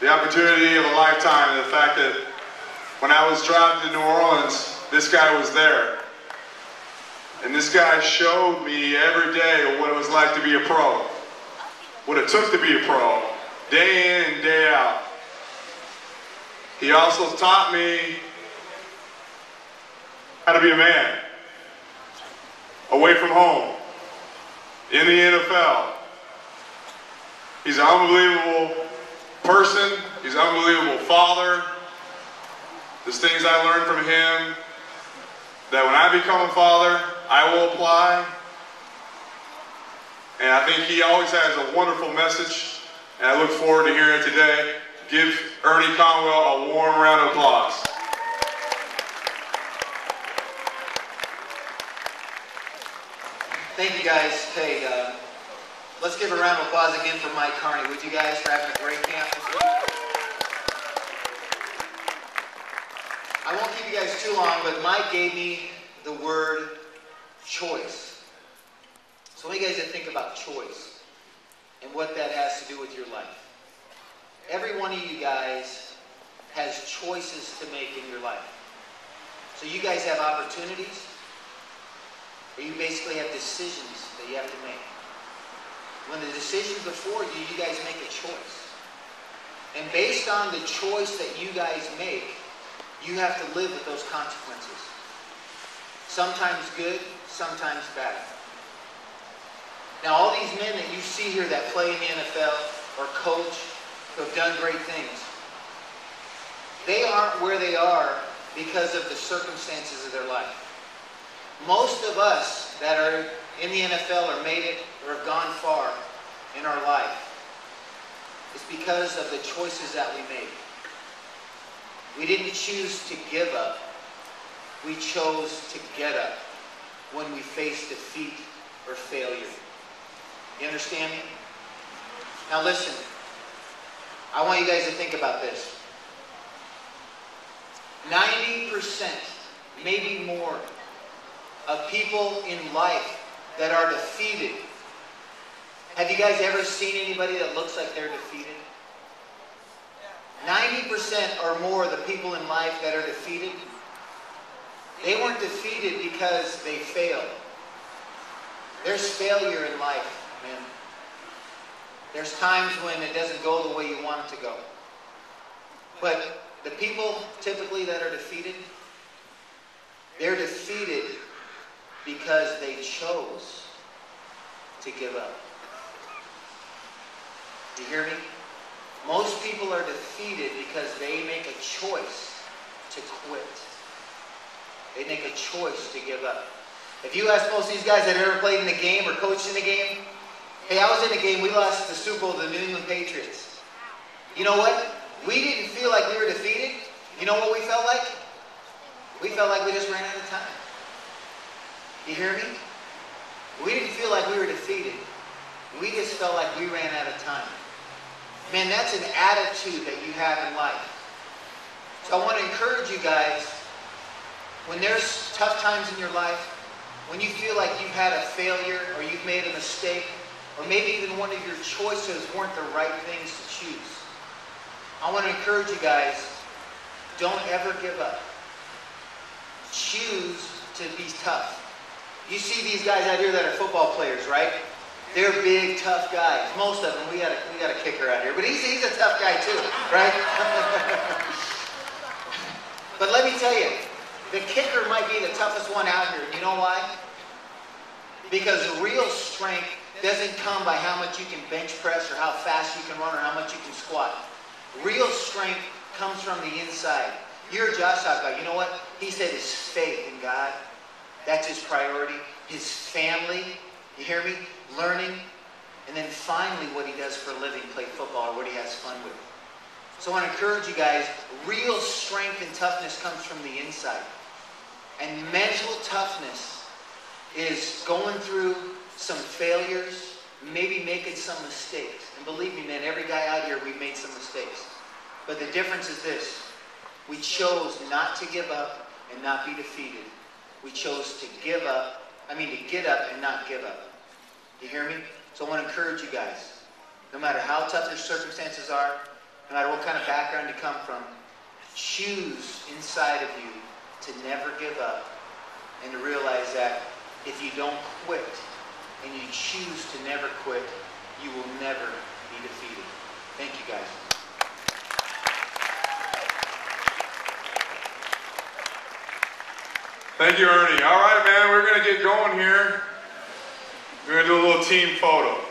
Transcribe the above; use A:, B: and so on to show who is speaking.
A: the opportunity of a lifetime, and the fact that when I was drafted to New Orleans, this guy was there. And this guy showed me every day what it was like to be a pro, what it took to be a pro, day in and day out. He also taught me how to be a man, away from home, in the NFL. He's an unbelievable person. He's an unbelievable father. There's things I learned from him that when I become a father, I will apply. And I think he always has a wonderful message, and I look forward to hearing it today. Give Ernie Conwell a warm round of applause.
B: Thank you guys. Hey, let's give a round of applause again for Mike Karney. Would you guys for having a great camp this week? I won't keep you guys too long, but Mike gave me the word choice. So I want you guys to think about choice and what that has to do with your life. Every one of you guys has choices to make in your life. So you guys have opportunities, or you basically have decisions that you have to make. When the decision's before you, you guys make a choice. And based on the choice that you guys make, you have to live with those consequences. Sometimes good, sometimes bad. Now all these men that you see here that play in the NFL or coach, who have done great things, they aren't where they are because of the circumstances of their life. Most of us that are in the NFL or made it or have gone far in our life is because of the choices that we made. We didn't choose to give up. We chose to get up when we faced defeat or failure. You understand me? Now listen, I want you guys to think about this. 90%, maybe more, of people in life that are defeated. Have you guys ever seen anybody that looks like they're defeated? 90% or more of the people in life that are defeated, they weren't defeated because they failed. There's failure in life, man. There's times when it doesn't go the way you want it to go. But the people typically that are defeated, they're defeated because they chose to give up. Do you hear me? Most people are defeated because they make a choice to quit. They make a choice to give up. If you ask most of these guys that have ever played in the game or coached in the game, hey, I was in the game, we lost the Super Bowl to the New England Patriots. You know what? We didn't feel like we were defeated. You know what we felt like? We felt like we just ran out of time. You hear me? We didn't feel like we were defeated. We just felt like we ran out of time. Man, that's an attitude that you have in life. So I want to encourage you guys, when there's tough times in your life, when you feel like you've had a failure or you've made a mistake, or maybe even one of your choices weren't the right things to choose, I want to encourage you guys, don't ever give up. Choose to be tough. You see these guys out here that are football players, right? They're big, tough guys. Most of them. We got a kicker out here, but he's a tough guy too, right? But let me tell you, the kicker might be the toughest one out here. You know why? Because real strength doesn't come by how much you can bench press or how fast you can run or how much you can squat. Real strength comes from the inside. You heard Josh talk about, you know what? He said his faith in God. That's his priority. His family. You hear me? Learning. And then finally what he does for a living, play football, or what he has fun with. So I want to encourage you guys, real strength and toughness comes from the inside. And mental toughness is going through some failures, maybe making some mistakes. And believe me, man, every guy out here, we've made some mistakes. But the difference is this. We chose not to give up and not be defeated. We chose to get up and not give up. You hear me? So I want to encourage you guys, no matter how tough your circumstances are, no matter what kind of background you come from, choose inside of you to never give up and to realize that if you don't quit and you choose to never quit, you will never be defeated. Thank you, guys.
A: Thank you, Ernie. All right, man, we're going to get going here. We're going to do a little team photo.